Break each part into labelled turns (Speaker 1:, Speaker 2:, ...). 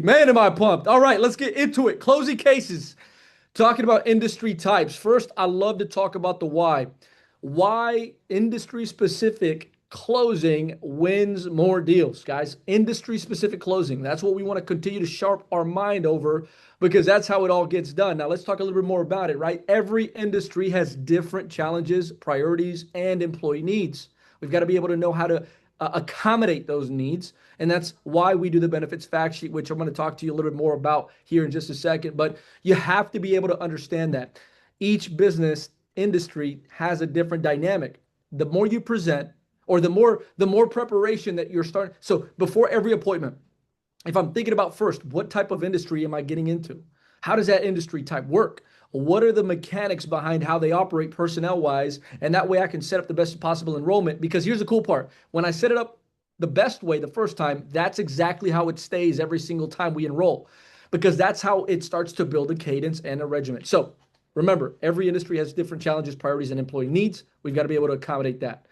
Speaker 1: Man, am I pumped. All right, let's get into it. Closing cases. Talking about industry types. First, I love to talk about the why. Why industry specific closing wins more deals, guys. Industry specific closing. That's what we want to continue to sharp our mind over because that's how it all gets done. Now, let's talk a little bit more about it, right? Every industry has different challenges, priorities, and employee needs. We've got to be able to know how to accommodate those needs. And that's why we do the benefits fact sheet, which I'm going to talk to you a little bit more about here in just a second. But you have to be able to understand that each business industry has a different dynamic. The more you present, or the more preparation that you're starting. So before every appointment, if I'm thinking about first, what type of industry am I getting into? How does that industry type work? What are the mechanics behind how they operate personnel wise? And that way I can set up the best possible enrollment. Because here's the cool part. When I set it up the best way the first time, that's exactly how it stays every single time we enroll. Because that's how it starts to build a cadence and a regimen. So remember, every industry has different challenges, priorities, and employee needs. We've got to be able to accommodate that.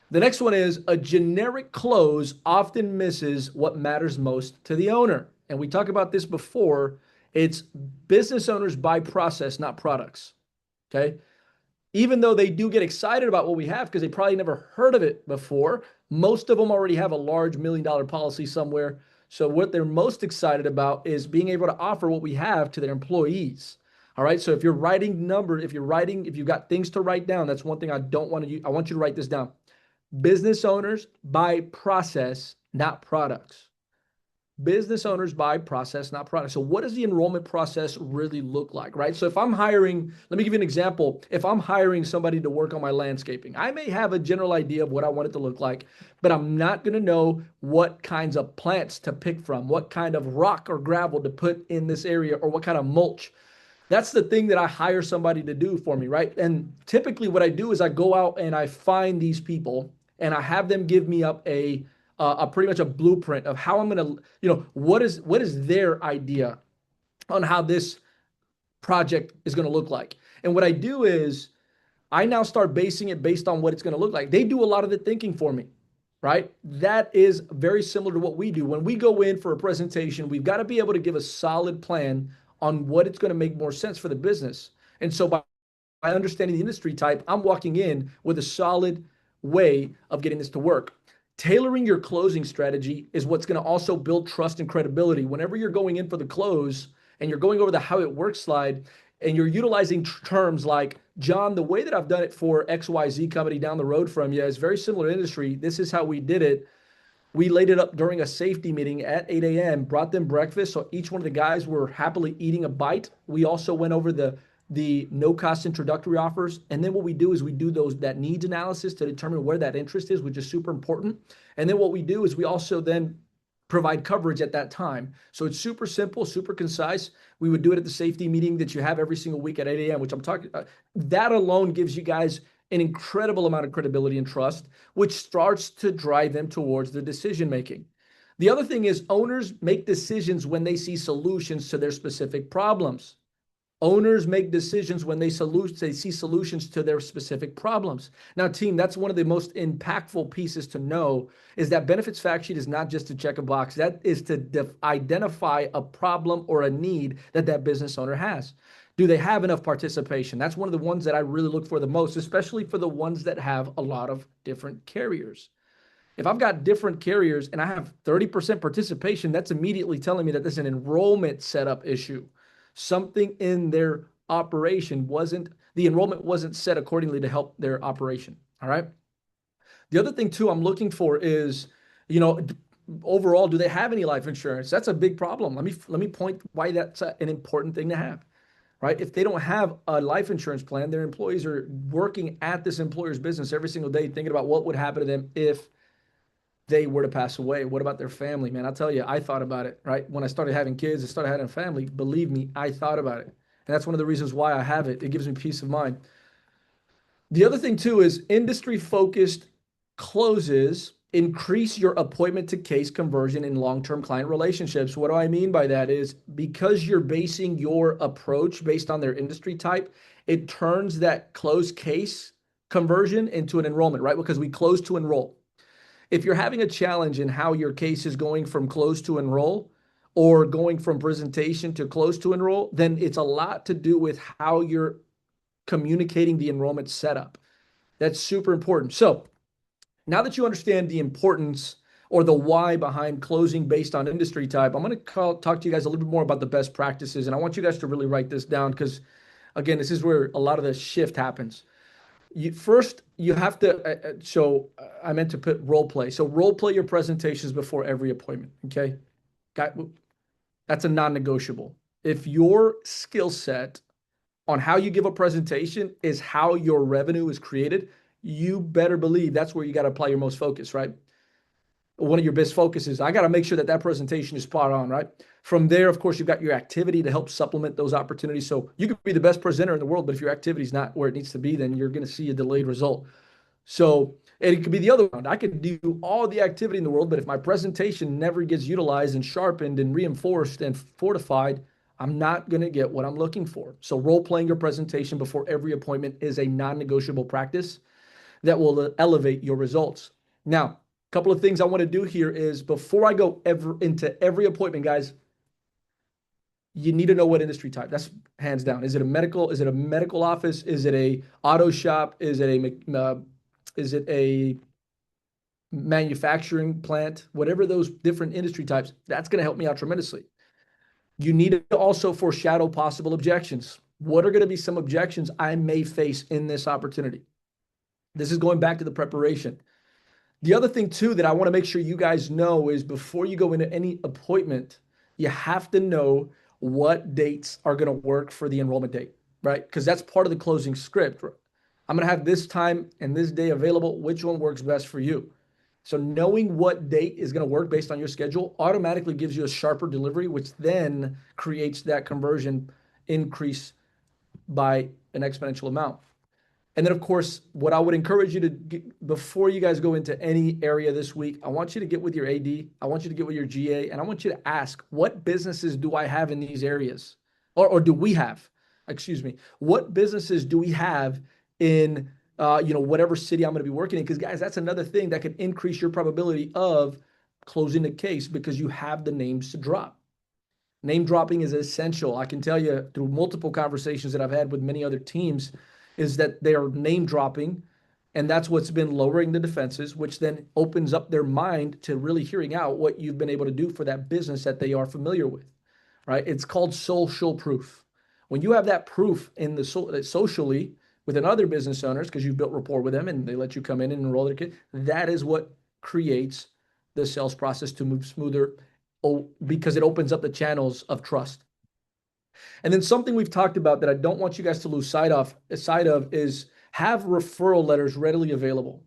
Speaker 1: The next one is a generic close often misses what matters most to the owner. And we talked about this before. It's business owners buy process, not products. Okay. Even though they do get excited about what we have because they probably never heard of it before, most of them already have a large $1 million policy somewhere. So what they're most excited about is being able to offer what we have to their employees. All right. So if you're writing numbers, if you've got things to write down, that's one thing I don't want to. I want you to write this down. Business owners buy process, not products. Business owners buy process, not products. So what does the enrollment process really look like, right? So if I'm hiring, let me give you an example. If I'm hiring somebody to work on my landscaping, I may have a general idea of what I want it to look like, but I'm not going to know what kinds of plants to pick from, what kind of rock or gravel to put in this area, or what kind of mulch. That's the thing that I hire somebody to do for me, right? And typically what I do is I go out and I find these people and I have them give me up a pretty much a blueprint of how I'm going to, what is their idea on how this project is going to look like. And what I do is I now start basing it based on what it's going to look like. They do a lot of the thinking for me, right? That is very similar to what we do. When we go in for a presentation, we've got to be able to give a solid plan on what it's going to make more sense for the business. And so by understanding the industry type, I'm walking in with a solid way of getting this to work. Tailoring your closing strategy is what's going to also build trust and credibility. Whenever you're going in for the close and you're going over the how it works slide and you're utilizing terms like, John, the way that I've done it for XYZ company down the road from you is very similar to industry. This is how we did it. We laid it up during a safety meeting at 8 a.m., brought them breakfast. So each one of the guys were happily eating a bite. We also went over the no-cost introductory offers. And then what we do is we do that needs analysis to determine where that interest is, which is super important. And then what we do is we also then provide coverage at that time. So it's super simple, super concise. We would do it at the safety meeting that you have every single week at 8 a.m., which I'm talking about. That alone gives you guys an incredible amount of credibility and trust, which starts to drive them towards the decision making. The other thing is owners make decisions when they see solutions to their specific problems. Owners make decisions when they see solutions to their specific problems. Now, team, that's one of the most impactful pieces to know is that benefits fact sheet is not just to check a box. That is to identify a problem or a need that business owner has. Do they have enough participation? That's one of the ones that I really look for the most, especially for the ones that have a lot of different carriers. If I've got different carriers and I have 30% participation, that's immediately telling me that there's an enrollment setup issue. Something in their operation the enrollment wasn't set accordingly to help their operation. All right. The other thing too, I'm looking for is, overall, do they have any life insurance? That's a big problem. Let me point why that's an important thing to have, right? If they don't have a life insurance plan, their employees are working at this employer's business every single day, thinking about what would happen to them if they were to pass away. What about their family, man? I'll tell you, I thought about it, right? When I started having kids, I started having a family. Believe me, I thought about it. And that's one of the reasons why I have it. It gives me peace of mind. The other thing too is industry-focused closes increase your appointment to case conversion in long-term client relationships. What do I mean by that is because you're basing your approach based on their industry type, it turns that closed case conversion into an enrollment, right? Because we close to enroll. If you're having a challenge in how your case is going from close to enroll, or going from presentation to close to enroll, then it's a lot to do with how you're communicating the enrollment setup. That's super important. So now that you understand the importance or the why behind closing based on industry type, I'm going to talk to you guys a little bit more about the best practices. And I want you guys to really write this down because, again, this is where a lot of the shift happens. First, you have to, I meant to put role play. So role play your presentations before every appointment, okay? That's a non-negotiable. If your skill set on how you give a presentation is how your revenue is created, you better believe that's where you got to apply your most focus, right? One of your best focuses. I got to make sure that presentation is spot on, right? From there, of course, you've got your activity to help supplement those opportunities. So you could be the best presenter in the world, but if your activity is not where it needs to be, then you're going to see a delayed result. So, and it could be the other one. I could do all the activity in the world, but if my presentation never gets utilized and sharpened and reinforced and fortified, I'm not going to get what I'm looking for. So role playing your presentation before every appointment is a non-negotiable practice that will elevate your results. Now, a couple of things I want to do here is before I go into every appointment, guys, you need to know what industry type. That's hands down. Is it a medical? Is it a medical office? Is it a auto shop? Is it a manufacturing plant? Whatever those different industry types, that's going to help me out tremendously. You need to also foreshadow possible objections. What are going to be some objections I may face in this opportunity? This is going back to the preparation. The other thing too that I want to make sure you guys know is before you go into any appointment, you have to know what dates are going to work for the enrollment date, right? Because that's part of the closing script. I'm going to have this time and this day available. Which one works best for you? So knowing what date is going to work based on your schedule automatically gives you a sharper delivery, which then creates that conversion increase by an exponential amount. And then, of course, what I would encourage you to get, before you guys go into any area this week, I want you to get with your AD, I want you to get with your GA, and I want you to ask, what businesses do I have in these areas? Or do we have, excuse me, what businesses do we have in whatever city I'm going to be working in? Because guys, that's another thing that can increase your probability of closing the case because you have the names to drop. Name dropping is essential. I can tell you through multiple conversations that I've had with many other teams is that they are name dropping, and that's what's been lowering the defenses, which then opens up their mind to really hearing out what you've been able to do for that business that they are familiar with, right? It's called social proof. When you have that proof in the socially with other business owners, because you've built rapport with them and they let you come in and enroll their kid, that is what creates the sales process to move smoother because it opens up the channels of trust. And then something we've talked about that I don't want you guys to lose sight of is have referral letters readily available.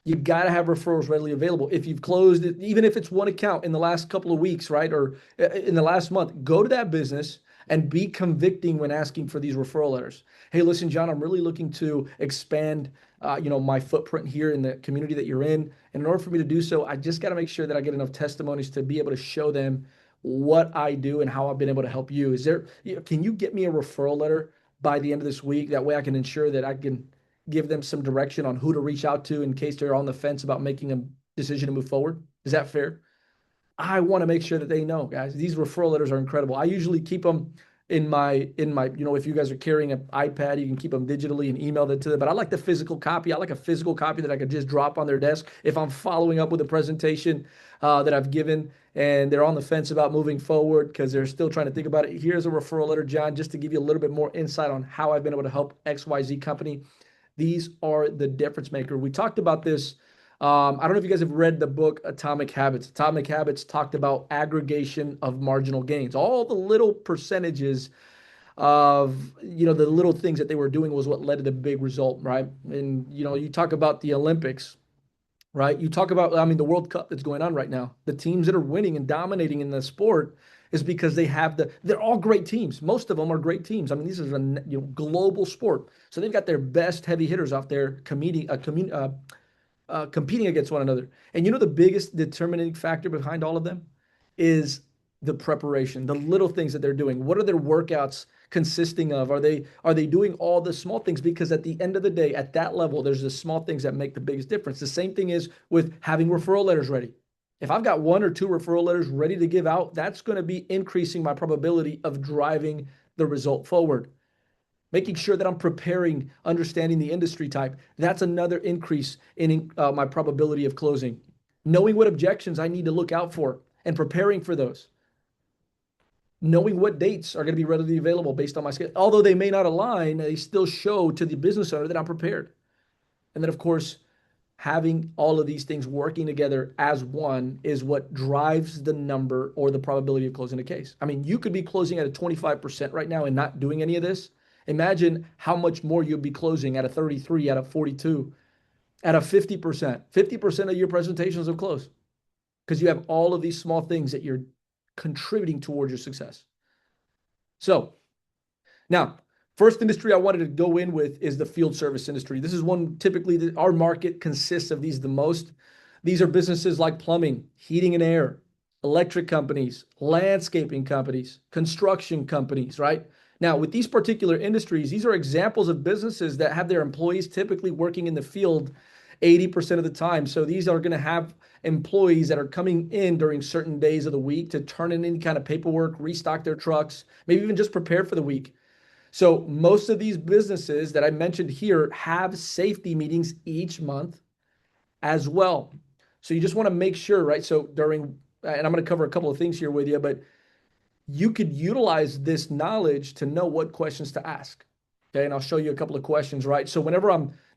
Speaker 1: You got to have referrals readily available. If you've closed it, even if it's one account in the last couple of weeks, right? Or in the last month, go to that business and be convicting when asking for these referral letters. Hey, listen, John, I'm really looking to expand, my footprint here in the community that you're in. And in order for me to do so, I just got to make sure that I get enough testimonies to be able to show them what I do and how I've been able to help you. Can you get me a referral letter by the end of this week? That way I can ensure that I can give them some direction on who to reach out to in case they're on the fence about making a decision to move forward. Is that fair? I want to make sure that they know, guys, these referral letters are incredible. I usually keep them in my, if you guys are carrying an iPad, you can keep them digitally and email it to them. But I like the physical copy. I like a physical copy that I could just drop on their desk if I'm following up with a presentation that I've given and they're on the fence about moving forward because they're still trying to think about it. Here's a referral letter, John, just to give you a little bit more insight on how I've been able to help XYZ company. These are the difference maker. We talked about this. I don't know if you guys have read the book Atomic Habits. Atomic Habits talked about aggregation of marginal gains. All the little percentages of, the little things that they were doing was what led to the big result, right? And, you talk about the Olympics, right? You talk about, the World Cup that's going on right now. The teams that are winning and dominating in the sport is because they're all great teams. Most of them are great teams. This is a global sport. So they've got their best heavy hitters out there competing against one another. And the biggest determining factor behind all of them is the preparation, the little things that they're doing. What are their workouts consisting of? Are they doing all the small things? Because at the end of the day, at that level, there's the small things that make the biggest difference. The same thing is with having referral letters ready. If I've got 1 or 2 referral letters ready to give out, that's going to be increasing my probability of driving the result forward. Making sure that I'm preparing, understanding the industry type, that's another increase in my probability of closing. Knowing what objections I need to look out for and preparing for those. Knowing what dates are going to be readily available based on my schedule. Although they may not align, they still show to the business owner that I'm prepared. And then, of course, having all of these things working together as one is what drives the number or the probability of closing a case. I mean, you could be closing at a 25% right now and not doing any of this. Imagine how much more you'd be closing at a 33, at a 42, at a 50%. 50% of your presentations have closed because you have all of these small things that you're contributing towards your success. So now, first industry I wanted to go in with is the field service industry. This is one typically that our market consists of these the most. These are businesses like plumbing, heating and air, electric companies, landscaping companies, construction companies, right? Now, with these particular industries, these are examples of businesses that have their employees typically working in the field 80% of the time. So these are going to have employees that are coming in during certain days of the week to turn in any kind of paperwork, restock their trucks, maybe even just prepare for the week. So most of these businesses that I mentioned here have safety meetings each month as well. So you just want to make sure, right? So during, and I'm going to cover a couple of things here with you, but you could utilize this knowledge to know what questions to ask. Okay. And I'll show you a couple of questions, right? So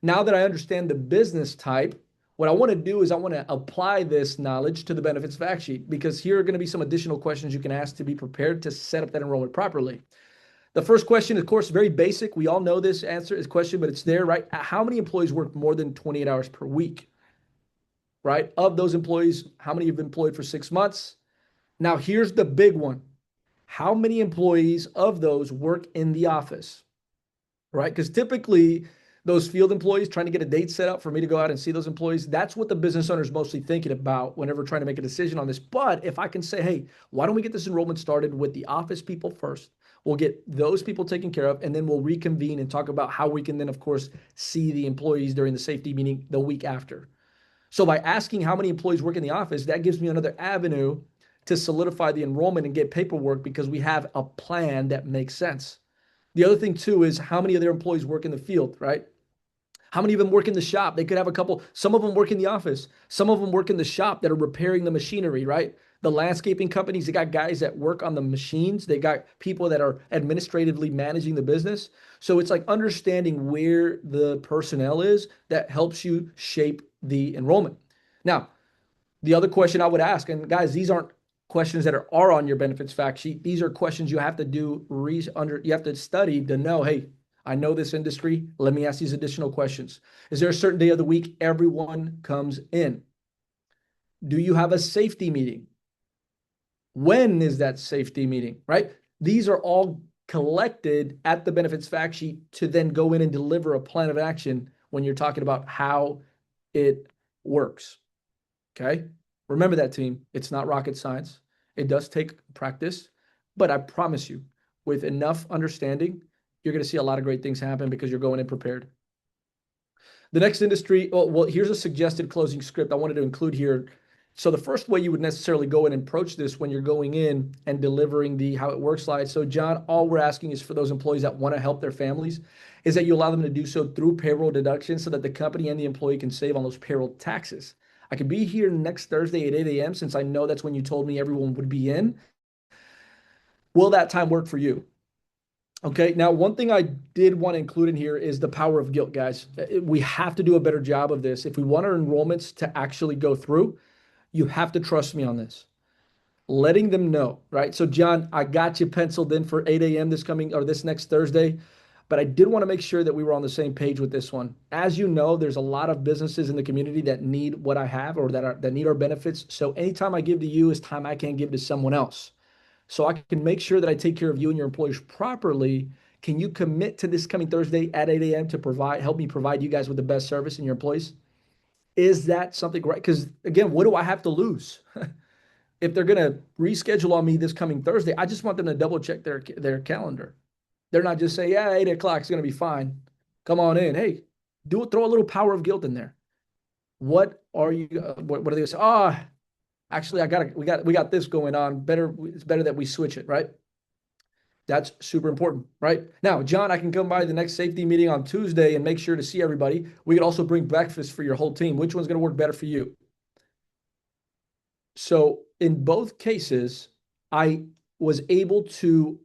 Speaker 1: now that I understand the business type, what I want to do is I want to apply this knowledge to the benefits fact sheet, because here are going to be some additional questions you can ask to be prepared to set up that enrollment properly. The first question, of course, very basic. We all know this answer is question, but it's there, right? How many employees work more than 28 hours per week, right? Of those employees, how many have been employed for 6 months? Now, here's the big one. How many employees of those work in the office, right? Because typically those field employees trying to get a date set up for me to go out and see those employees, that's what the business owner is mostly thinking about whenever trying to make a decision on this. But if I can say, hey, why don't we get this enrollment started with the office people first? We'll get those people taken care of, and then we'll reconvene and talk about how we can then, of course, see the employees during the safety meeting the week after. So by asking how many employees work in the office, that gives me another avenue to solidify the enrollment and get paperwork, because we have a plan that makes sense. The other thing too is how many of their employees work in the field, right? How many of them work in the shop? They could have a couple. Some of them work in the office. Some of them work in the shop that are repairing the machinery, right? The landscaping companies, they got guys that work on the machines. They got people that are administratively managing the business. So it's like understanding where the personnel is that helps you shape the enrollment. Now, the other question I would ask, and guys, these aren't questions that are on your benefits fact sheet. These are questions you have to do you have to study to know, hey, I know this industry. Let me ask these additional questions. Is there a certain day of the week everyone comes in? Do you have a safety meeting? When is that safety meeting, right? These are all collected at the benefits fact sheet to then go in and deliver a plan of action when you're talking about how it works. Okay? Remember that, team. It's not rocket science. It does take practice, but I promise you, with enough understanding, you're going to see a lot of great things happen because you're going in prepared. The next industry, well, here's a suggested closing script I wanted to include here. So the first way you would necessarily go in and approach this when you're going in and delivering the how it works slide. So John, all we're asking is for those employees that want to help their families is that you allow them to do so through payroll deduction so that the company and the employee can save on those payroll taxes. I could be here next Thursday at 8 a.m. since I know that's when you told me everyone would be in. Will that time work for you? Okay, now one thing I did want to include in here is the power of guilt, guys. We have to do a better job of this. If we want our enrollments to actually go through, you have to trust me on this. Letting them know, right? So John, I got you penciled in for 8 a.m. this next Thursday, but I did want to make sure that we were on the same page with this one. As you know, there's a lot of businesses in the community that need what I have or that need our benefits. So anytime I give to you is time I can't give to someone else. So I can make sure that I take care of you and your employees properly. Can you commit to this coming Thursday at 8 a.m. to help me provide you guys with the best service and your employees? Is that something right? Because again, what do I have to lose? If they're going to reschedule on me this coming Thursday, I just want them to double check their calendar. They're not just saying, yeah, 8 o'clock is going to be fine. Come on in. Hey, throw a little power of guilt in there. What are they going to say? Oh, actually, we got this going on. It's better that we switch it, right? That's super important, right? Now, John, I can come by the next safety meeting on Tuesday and make sure to see everybody. We could also bring breakfast for your whole team. Which one's going to work better for you? So in both cases, I was able to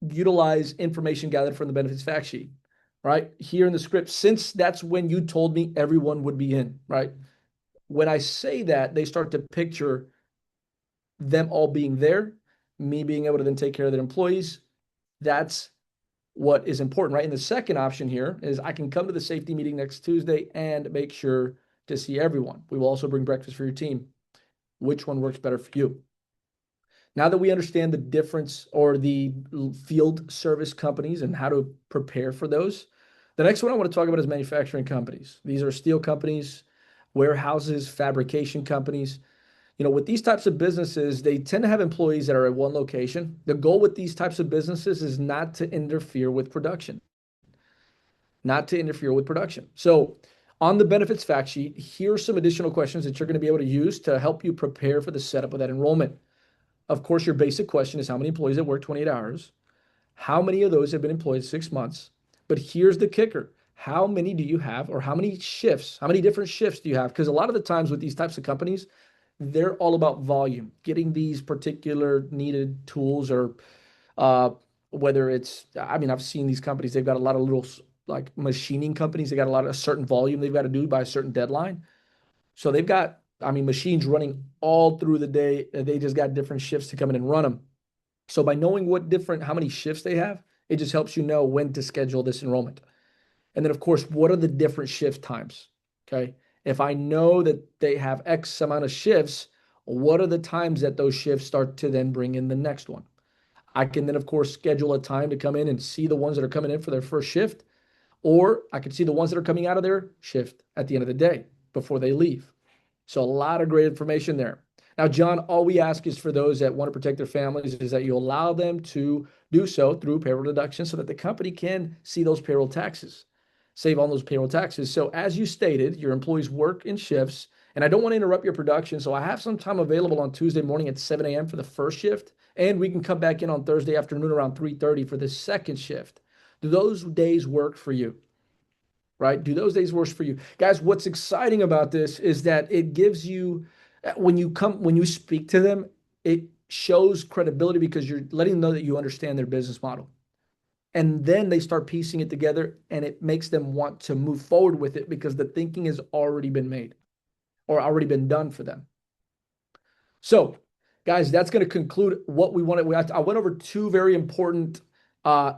Speaker 1: utilize information gathered from the benefits fact sheet, right? Here in the script, since that's when you told me everyone would be in, right? When I say that, they start to picture them all being there, me being able to then take care of their employees. That's what is important, right? And the second option here is I can come to the safety meeting next Tuesday and make sure to see everyone. We will also bring breakfast for your team. Which one works better for you? Now that we understand the difference or the field service companies and how to prepare for those, the next one I want to talk about is manufacturing companies. These are steel companies, warehouses, fabrication companies. With these types of businesses, they tend to have employees that are at one location. The goal with these types of businesses is not to interfere with production, not to interfere with production. So on the benefits fact sheet, here are some additional questions that you're going to be able to use to help you prepare for the setup of that enrollment. Of course, your basic question is how many employees that work 28 hours? How many of those have been employed 6 months? But here's the kicker. How many do you have, or how many shifts, how many different shifts do you have? Because a lot of the times with these types of companies, they're all about volume, getting these particular needed tools or whether it's, I've seen these companies, they've got a lot of little like machining companies. They got a certain volume they've got to do by a certain deadline. So they've got, machines running all through the day. They just got different shifts to come in and run them. So by knowing how many shifts they have, it just helps you know when to schedule this enrollment. And then of course, what are the different shift times? Okay. If I know that they have X amount of shifts, what are the times that those shifts start to then bring in the next one? I can then, of course, schedule a time to come in and see the ones that are coming in for their first shift, or I can see the ones that are coming out of their shift at the end of the day before they leave. So a lot of great information there. Now, John, all we ask is for those that want to protect their families is that you allow them to do so through payroll deduction so that the company can see those payroll taxes, save on those payroll taxes. So as you stated, your employees work in shifts, and I don't want to interrupt your production. So I have some time available on Tuesday morning at 7 a.m. for the first shift, and we can come back in on Thursday afternoon around 3:30 for the second shift. Do those days work for you? Right? Do those days work for you? Guys, what's exciting about this is that it gives you, when you speak to them, it shows credibility because you're letting them know that you understand their business model. And then they start piecing it together and it makes them want to move forward with it because the thinking has already been made or already been done for them. So, guys, that's going to conclude what we wanted. I went over two very important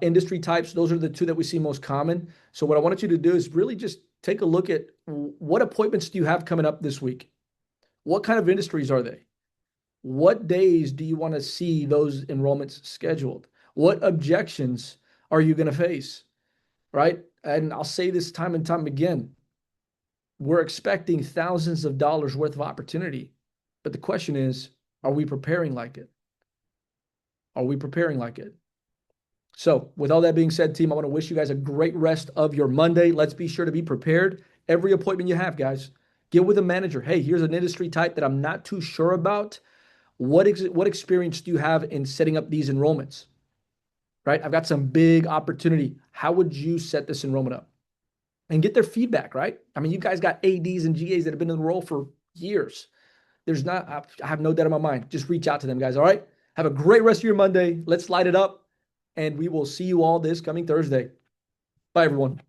Speaker 1: industry types. Those are the two that we see most common. So what I wanted you to do is really just take a look at what appointments do you have coming up this week? What kind of industries are they? What days do you want to see those enrollments scheduled? What objections are you going to face? Right? And I'll say this time and time again. We're expecting thousands of dollars worth of opportunity. But the question is, are we preparing like it? Are we preparing like it? So with all that being said, team, I want to wish you guys a great rest of your Monday. Let's be sure to be prepared. Every appointment you have, guys, get with a manager. Hey, here's an industry type that I'm not too sure about. What experience do you have in setting up these enrollments? Right? I've got some big opportunity. How would you set this enrollment up? And get their feedback, right? You guys got ADs and GAs that have been in the role for years. I have no doubt in my mind. Just reach out to them, guys. All right. Have a great rest of your Monday. Let's light it up. And we will see you all this coming Thursday. Bye, everyone.